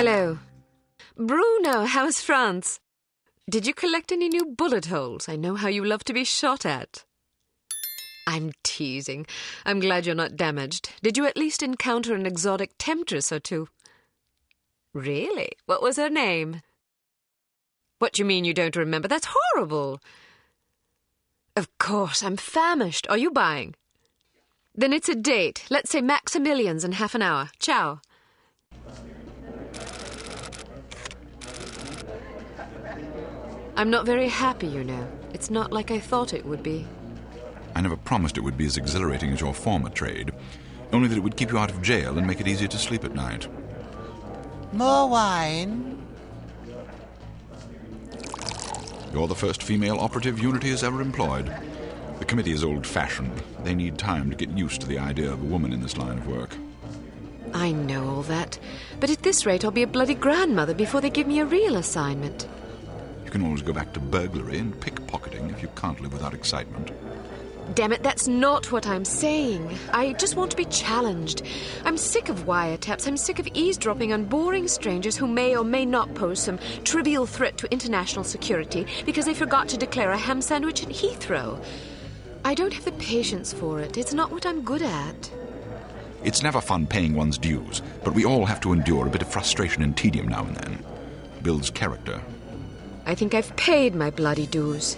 Hello. Bruno, how's France? Did you collect any new bullet holes? I know how you love to be shot at. I'm teasing. I'm glad you're not damaged. Did you at least encounter an exotic temptress or two? Really? What was her name? What do you mean you don't remember? That's horrible. Of course, I'm famished. Are you buying? Then it's a date. Let's say Maximilian's in half an hour. Ciao. I'm not very happy, you know. It's not like I thought it would be. I never promised it would be as exhilarating as your former trade, only that it would keep you out of jail and make it easier to sleep at night. More wine? You're the first female operative Unity has ever employed. The committee is old-fashioned. They need time to get used to the idea of a woman in this line of work. I know all that, but at this rate I'll be a bloody grandmother before they give me a real assignment. You can always go back to burglary and pickpocketing if you can't live without excitement. Damn it, that's not what I'm saying. I just want to be challenged. I'm sick of wiretaps. I'm sick of eavesdropping on boring strangers who may or may not pose some trivial threat to international security because they forgot to declare a ham sandwich at Heathrow. I don't have the patience for it. It's not what I'm good at. It's never fun paying one's dues, but we all have to endure a bit of frustration and tedium now and then. Builds character. I think I've paid my bloody dues.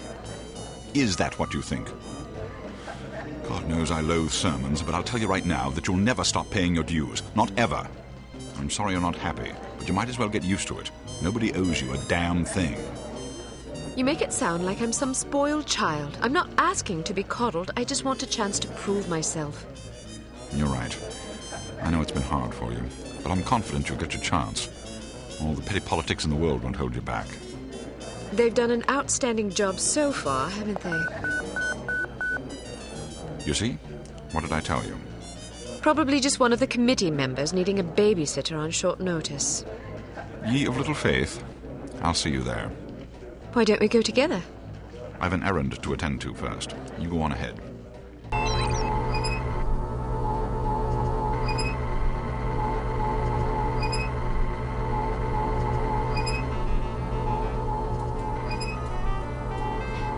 Is that what you think? God knows I loathe sermons, but I'll tell you right now that you'll never stop paying your dues. Not ever. I'm sorry you're not happy, but you might as well get used to it. Nobody owes you a damn thing. You make it sound like I'm some spoiled child. I'm not asking to be coddled. I just want a chance to prove myself. You're right. I know it's been hard for you, but I'm confident you'll get your chance. All the petty politics in the world won't hold you back. They've done an outstanding job so far, haven't they? You see? What did I tell you? Probably just one of the committee members needing a babysitter on short notice. Ye of little faith. I'll see you there. Why don't we go together? I've an errand to attend to first. You go on ahead.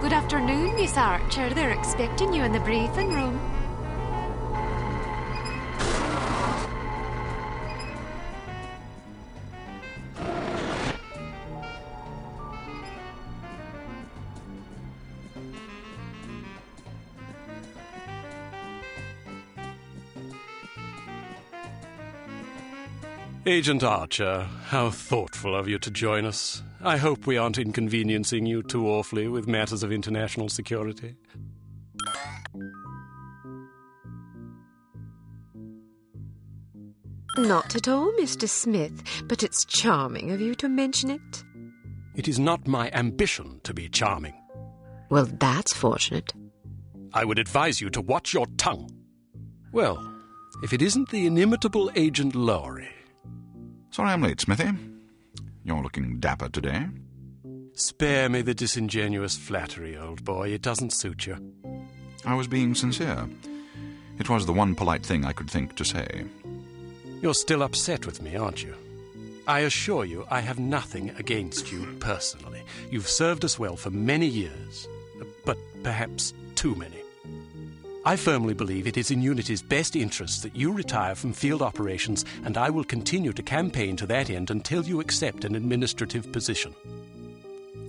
Good afternoon, Miss Archer. They're expecting you in the briefing room. Agent Archer, how thoughtful of you to join us. I hope we aren't inconveniencing you too awfully with matters of international security. Not at all, Mr. Smith, but it's charming of you to mention it. It is not my ambition to be charming. Well, that's fortunate. I would advise you to watch your tongue. Well, if it isn't the inimitable Agent Lowry. Sorry I'm late, Smithy. You're looking dapper today. Spare me the disingenuous flattery, old boy. It doesn't suit you. I was being sincere. It was the one polite thing I could think to say. You're still upset with me, aren't you? I assure you I have nothing against you personally. You've served us well for many years, but perhaps too many. I firmly believe it is in Unity's best interests that you retire from field operations, and I will continue to campaign to that end until you accept an administrative position.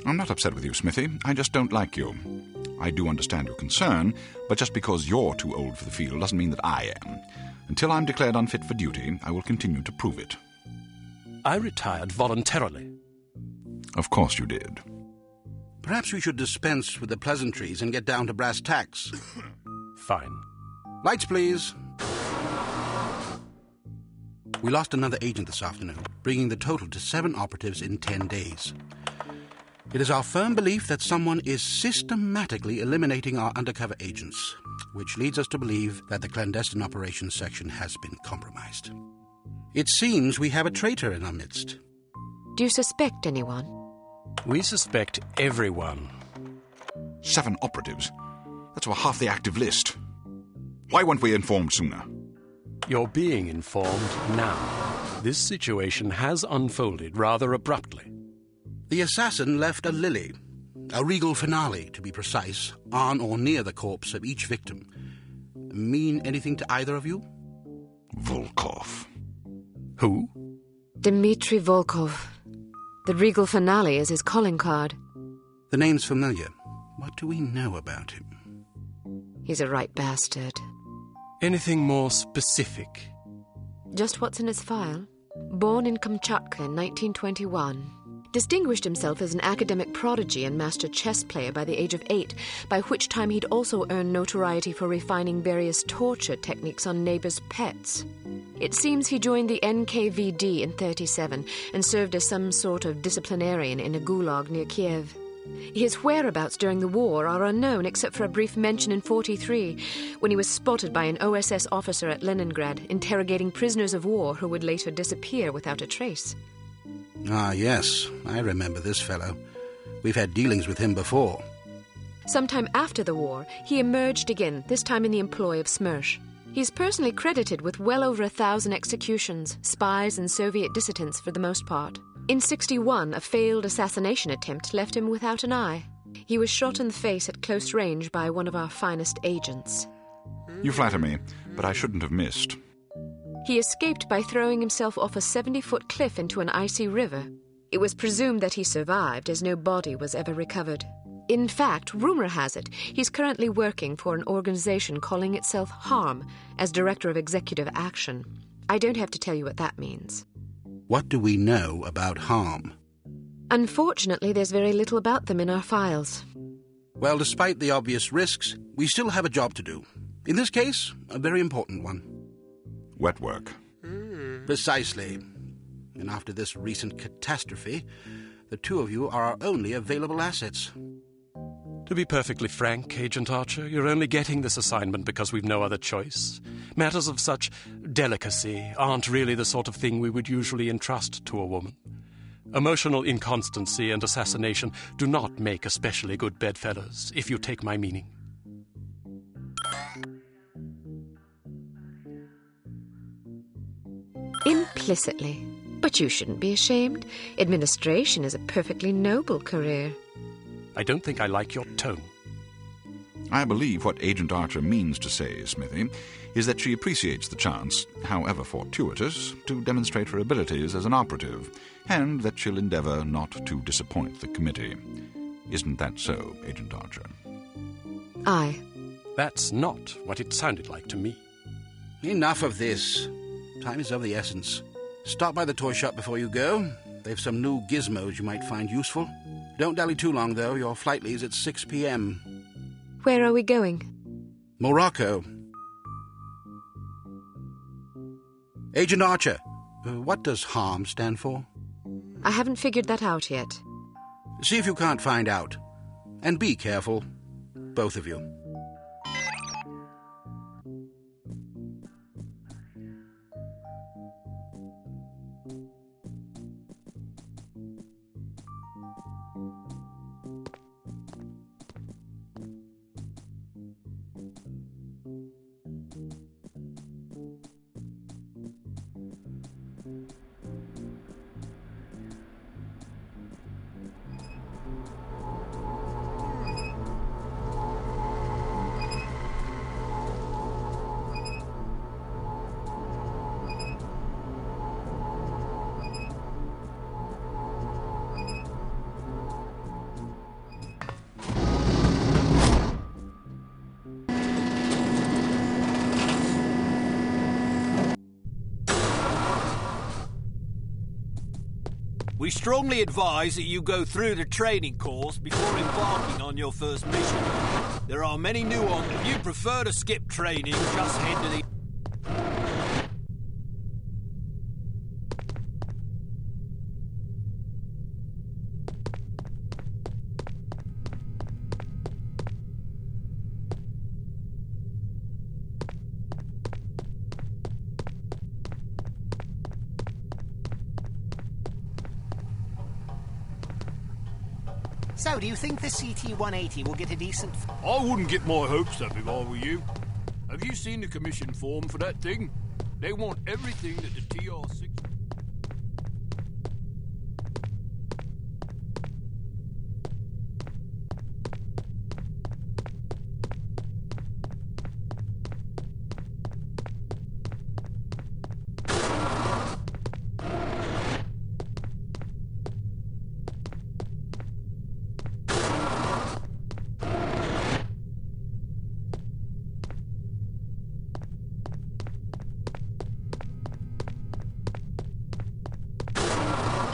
I'm not upset with you, Smithy. I just don't like you. I do understand your concern, but just because you're too old for the field doesn't mean that I am. Until I'm declared unfit for duty, I will continue to prove it. I retired voluntarily. Of course you did. Perhaps we should dispense with the pleasantries and get down to brass tacks. Fine. Lights, please. We lost another agent this afternoon, bringing the total to 7 operatives in 10 days. It is our firm belief that someone is systematically eliminating our undercover agents, which leads us to believe that the clandestine operations section has been compromised. It seems we have a traitor in our midst. Do you suspect anyone? We suspect everyone. 7 operatives? That's over half the active list. Why weren't we informed sooner? You're being informed now. This situation has unfolded rather abruptly. The assassin left a lily, a regal finale, to be precise, on or near the corpse of each victim. Mean anything to either of you? Volkov. Who? Dmitri Volkov. The regal finale is his calling card. The name's familiar. What do we know about him? He's a right bastard. Anything more specific? Just what's in his file. Born in Kamchatka in 1921. Distinguished himself as an academic prodigy and master chess player by the age of 8, by which time he'd also earned notoriety for refining various torture techniques on neighbors' pets. It seems he joined the NKVD in 1937 and served as some sort of disciplinarian in a gulag near Kiev. His whereabouts during the war are unknown except for a brief mention in 1943, when he was spotted by an OSS officer at Leningrad interrogating prisoners of war who would later disappear without a trace. Ah, yes, I remember this fellow. We've had dealings with him before. Sometime after the war, he emerged again, this time in the employ of Smersh. He's personally credited with well over 1,000 executions, spies and Soviet dissidents for the most part. In 1961, a failed assassination attempt left him without an eye. He was shot in the face at close range by one of our finest agents. You flatter me, but I shouldn't have missed. He escaped by throwing himself off a 70-foot cliff into an icy river. It was presumed that he survived, as no body was ever recovered. In fact, rumor has it, he's currently working for an organization calling itself HARM as Director of Executive Action. I don't have to tell you what that means. What do we know about HARM? Unfortunately, there's very little about them in our files. Well, despite the obvious risks, we still have a job to do. In this case, a very important one. Wet work. Precisely. And after this recent catastrophe, the two of you are our only available assets. To be perfectly frank, Agent Archer, you're only getting this assignment because we've no other choice. Matters of such delicacy aren't really the sort of thing we would usually entrust to a woman. Emotional inconstancy and assassination do not make especially good bedfellows, if you take my meaning. Implicitly. But you shouldn't be ashamed. Administration is a perfectly noble career. I don't think I like your tone. I believe what Agent Archer means to say, Smithy, is that she appreciates the chance, however fortuitous, to demonstrate her abilities as an operative, and that she'll endeavour not to disappoint the committee. Isn't that so, Agent Archer? Aye. That's not what it sounded like to me. Enough of this. Time is of the essence. Stop by the toy shop before you go. They've some new gizmos you might find useful. Don't dally too long, though. Your flight leaves at 6 p.m. Where are we going? Morocco. Agent Archer, what does HARM stand for? I haven't figured that out yet. See if you can't find out. And be careful, both of you. We strongly advise that you go through the training course before embarking on your first mission. There are many nuances. If you prefer to skip training, just head to the... So, do you think the CT-180 will get a decent... I wouldn't get my hopes up if I were you. Have you seen the commission form for that thing? They want everything that the TR-6...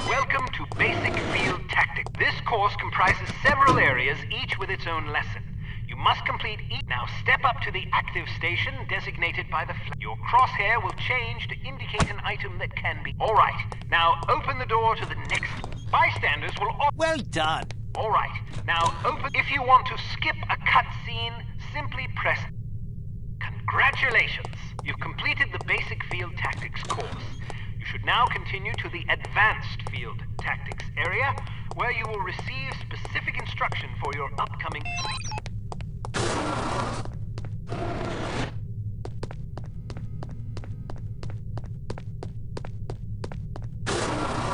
Welcome to Basic Field Tactics. This course comprises several areas, each with its own lesson. You must complete each. Now step up to the active station designated by the flag. Your crosshair will change to indicate an item that can be... Alright, now open the door to the next... Bystanders will... Well done. Alright, now open... If you want to skip a cutscene, simply press... Congratulations! You've completed the Basic Field Tactics course. You should now continue to the Advanced Field Tactics area, where you will receive specific instruction for your upcoming...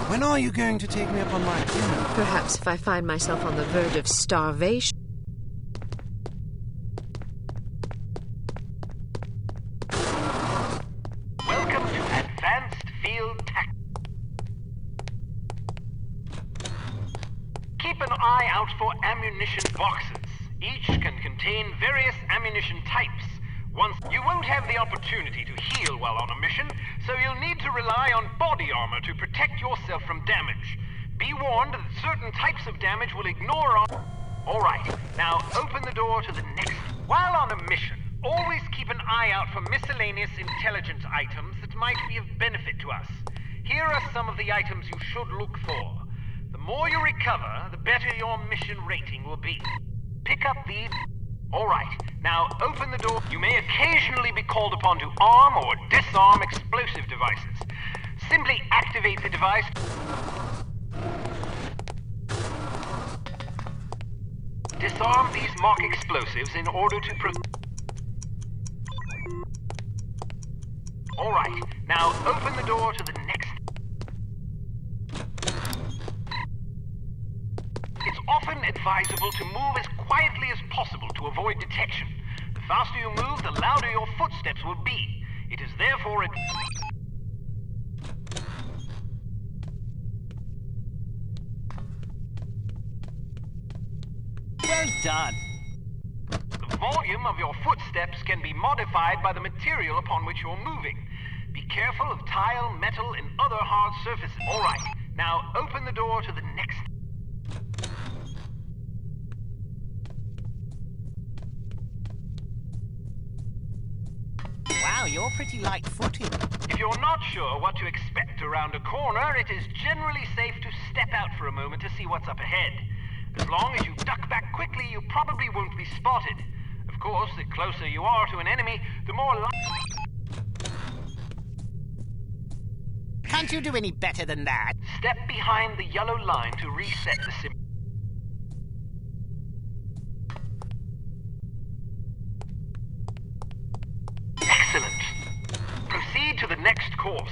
When are you going to take me up on my dinner? Perhaps if I find myself on the verge of starvation. Welcome to Advanced Field Tactics. Keep an eye out for ammunition boxes. Each can contain various ammunition types. Once you won't have the opportunity to heal while on a mission, so you'll need to rely on body armor to protect yourself from damage. Be warned that certain types of damage will ignore armor. Alright, now open the door to the next. While on a mission, always keep an eye out for miscellaneous intelligence items that might be of benefit to us. Here are some of the items you should look for. The more you recover, the better your mission rating will be. Pick up these... Alright, now open the door. You may occasionally be called upon to arm or disarm explosive devices. Simply activate the device. Disarm these mock explosives in order to Alright, now open the door to the next. It's often advisable to move as quietly as possible to avoid detection. The faster you move, the louder your footsteps will be. It is therefore Well done. The volume of your footsteps can be modified by the material upon which you're moving. Be careful of tile, metal, and other hard surfaces. All right, now open the door to the next... Wow, you're pretty light-footed. If you're not sure what to expect around a corner, it is generally safe to step out for a moment to see what's up ahead. As long as you duck back quickly, you probably won't be spotted. Of course, the closer you are to an enemy, the more likely... Can't you do any better than that? Step behind the yellow line to reset the sim... Excellent. Proceed to the next course.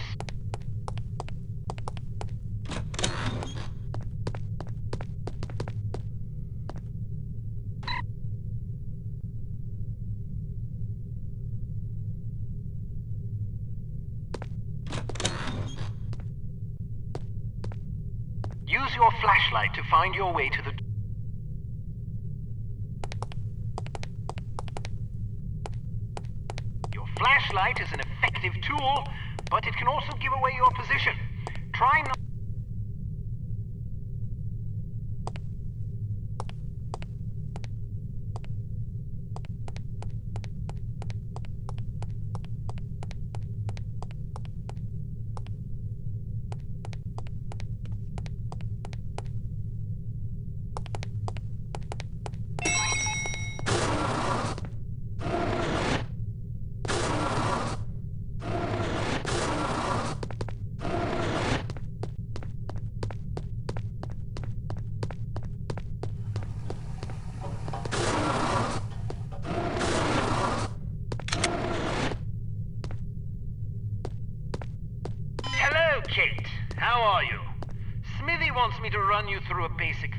Use your flashlight to find your way to the... Your flashlight is an effective tool, but it can also give away your position. Try not... Kate, how are you? Smithy wants me to run you through a basic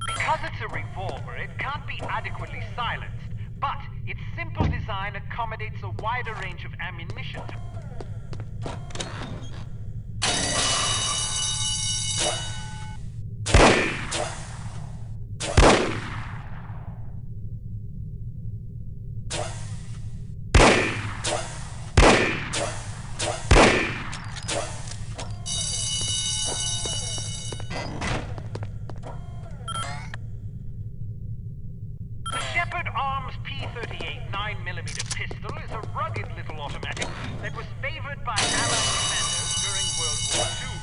Because it's a revolver, it can't be adequately silenced, but its simple design accommodates a wider range of ammunition. P-38 9mm pistol is a rugged little automatic that was favored by Allied commanders during World War II.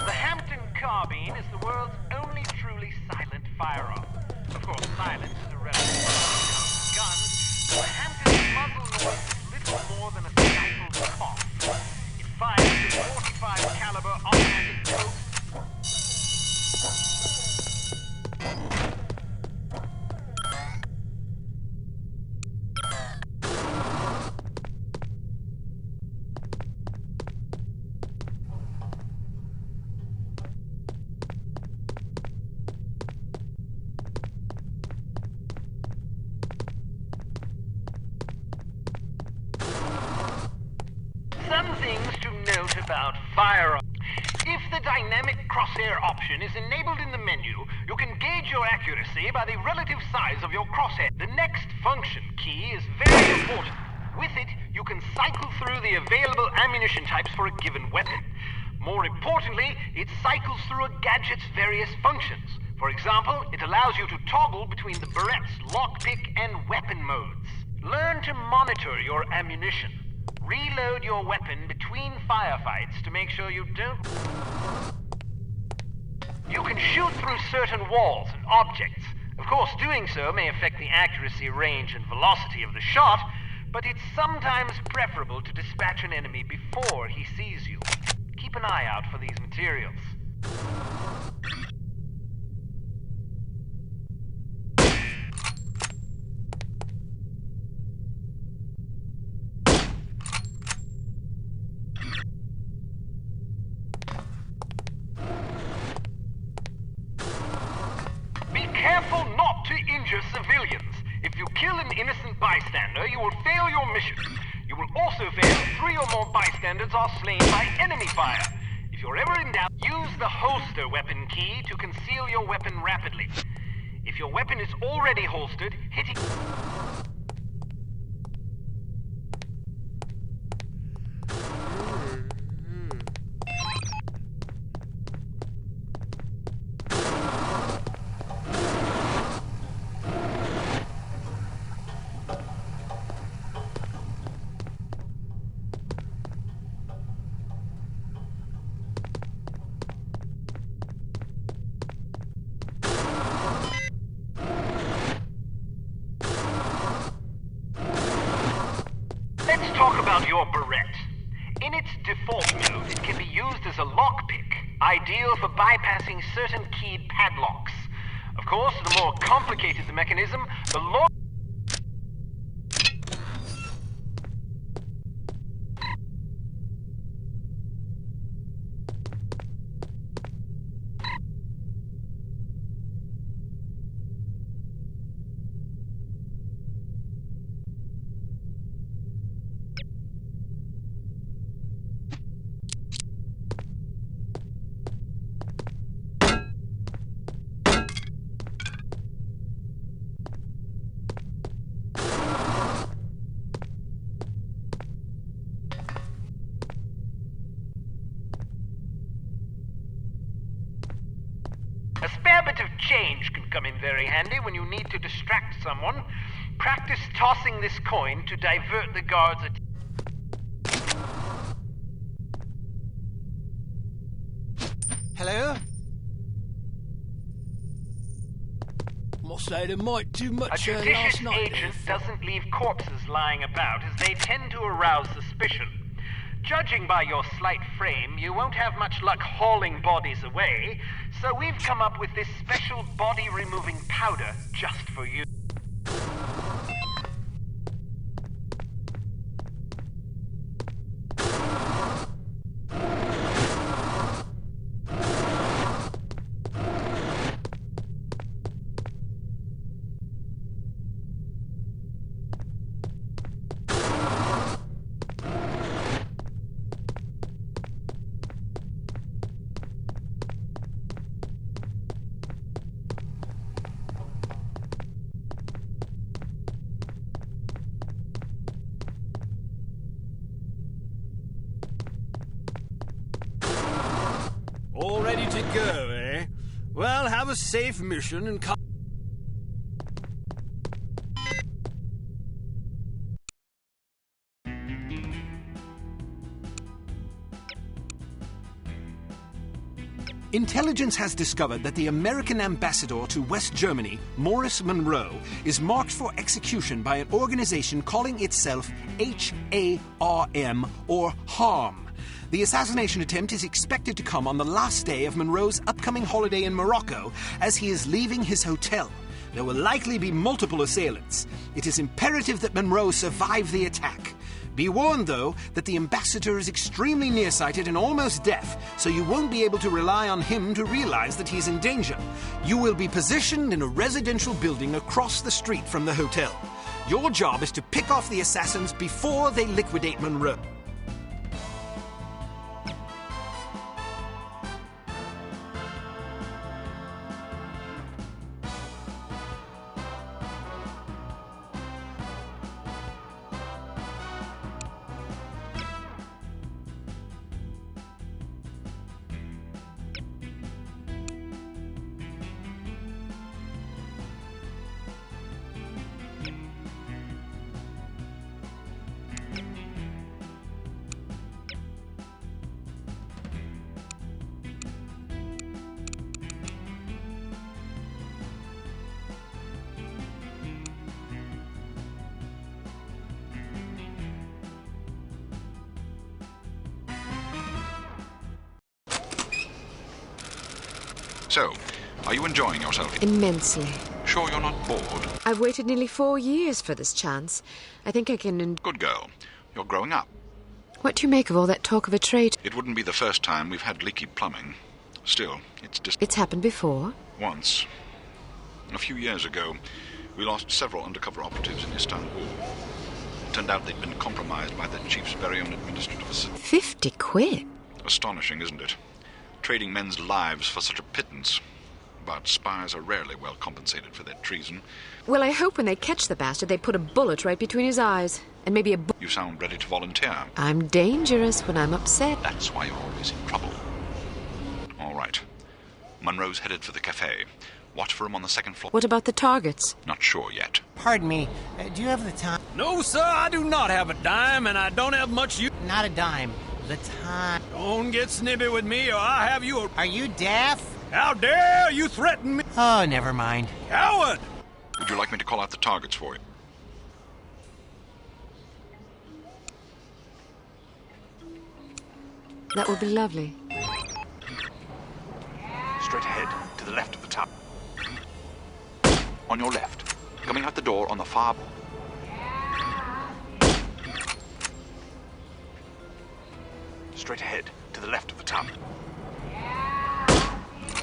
The Hampton carbine is the world's only truly silent firearm. Of course, silence is a relative gun, so a Hampton's muzzle noise is little more than a stifled cough. It fires a 45 caliber automatic coat. Some things to note about firearms. If the dynamic crosshair option is enabled in the menu, you can gauge your accuracy by the relative size of your crosshair. The next function key is very important. With it, you can cycle through the available ammunition types for a given weapon. More importantly, it cycles through a gadget's various functions. For example, it allows you to toggle between the Berette's lockpick and weapon modes. Learn to monitor your ammunition. Reload your weapon between firefights to make sure you don't... You can shoot through certain walls and objects. Of course, doing so may affect the accuracy, range, and velocity of the shot, but it's sometimes preferable to dispatch an enemy before he sees you. Keep an eye out for these materials. Careful not to injure civilians. If you kill an innocent bystander, you will fail your mission. You will also fail if 3 or more bystanders are slain by enemy fire. If you're ever in doubt, use the holster weapon key to conceal your weapon rapidly. If your weapon is already holstered, hitting... Talk about your Barrette. In its default mode, it can be used as a lockpick, ideal for bypassing certain keyed padlocks. Of course, the more complicated the mechanism, the longer... A spare bit of change can come in very handy when you need to distract someone. Practice tossing this coin to divert the guard's attention. Hello? Must say there might too much A last judicious night. agent doesn't leave corpses lying about, as they tend to arouse suspicion. Judging by your slight frame, you won't have much luck hauling bodies away, so we've come up with this special body-removing powder just for you. All ready to go, eh? Well, have a safe mission and come. Intelligence has discovered that the American ambassador to West Germany, Morris Monroe, is marked for execution by an organization calling itself HARM, or HARM. The assassination attempt is expected to come on the last day of Monroe's upcoming holiday in Morocco as he is leaving his hotel. There will likely be multiple assailants. It is imperative that Monroe survive the attack. Be warned, though, that the ambassador is extremely nearsighted and almost deaf, so you won't be able to rely on him to realize that he's in danger. You will be positioned in a residential building across the street from the hotel. Your job is to pick off the assassins before they liquidate Monroe. So, are you enjoying yourself? Immensely. Sure you're not bored? I've waited nearly 4 years for this chance. I think I can... Good girl. You're growing up. What do you make of all that talk of a trade? It wouldn't be the first time we've had leaky plumbing. Still, it's just... It's happened before. Once. A few years ago, We lost several undercover operatives in Istanbul. It turned out they'd been compromised by the chief's very own administrative assistant. 50 quid? Astonishing, isn't it? Trading men's lives for such a pittance. But spies are rarely well compensated for their treason. Well, I hope when they catch the bastard, they put a bullet right between his eyes. And maybe a You sound ready to volunteer. I'm dangerous when I'm upset. That's why you're always in trouble. All right. Munro's headed for the cafe. Watch for him on the second floor. What about the targets? Not sure yet. Pardon me, do you have the time? No, sir, I do not have a dime, and I don't have much use. Not a dime. The time. Don't get snippy with me, or I'll have you. Are you deaf? How dare you threaten me? Oh, never mind. Coward! Would you like me to call out the targets for you? That would be lovely. Straight ahead, to the left of the tower. On your left. Coming out the door on the far... Straight ahead, to the left of the tower.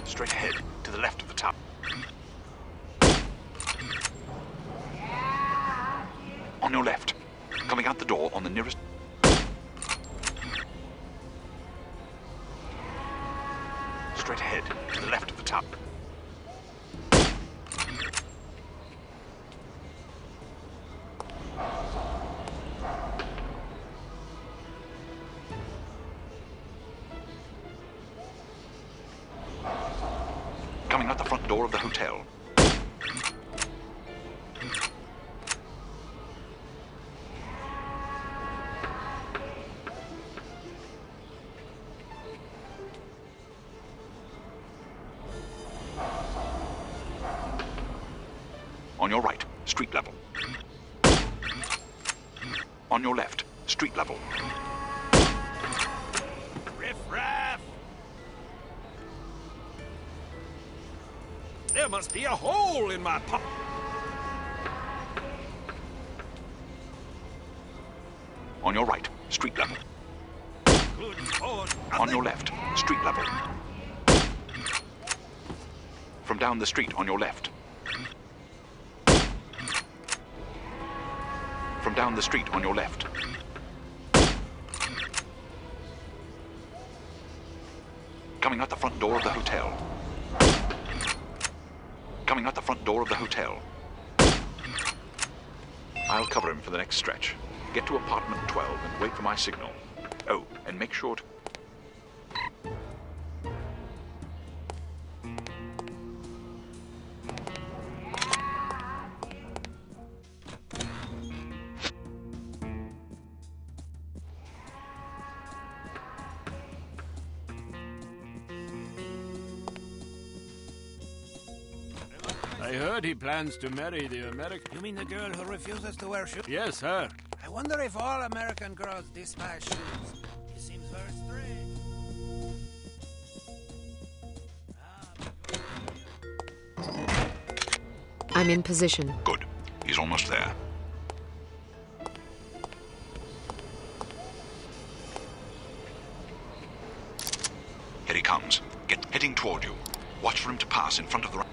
Straight ahead, to the left of the tower. On your left. Coming out the door on the nearest... Straight ahead, to the left of the tower. Coming out the front door of the hotel. On your right, street level. On your left, street level. Riff-raff! There must be a hole in my pocket. On your right, street level. Good Lord, On your left, street level. From down the street on your left. From down the street on your left. Coming out the front door of the hotel. Coming out the front door of the hotel. I'll cover him for the next stretch. Get to apartment 12 and wait for my signal. Oh, and make sure to... I heard he plans to marry the American... You mean the girl who refuses to wear shoes? Yes, her. I wonder if all American girls despise shoes. He seems very strange. I'm in position. Good. He's almost there. Here he comes. Heading toward you. Watch for him to pass in front of the...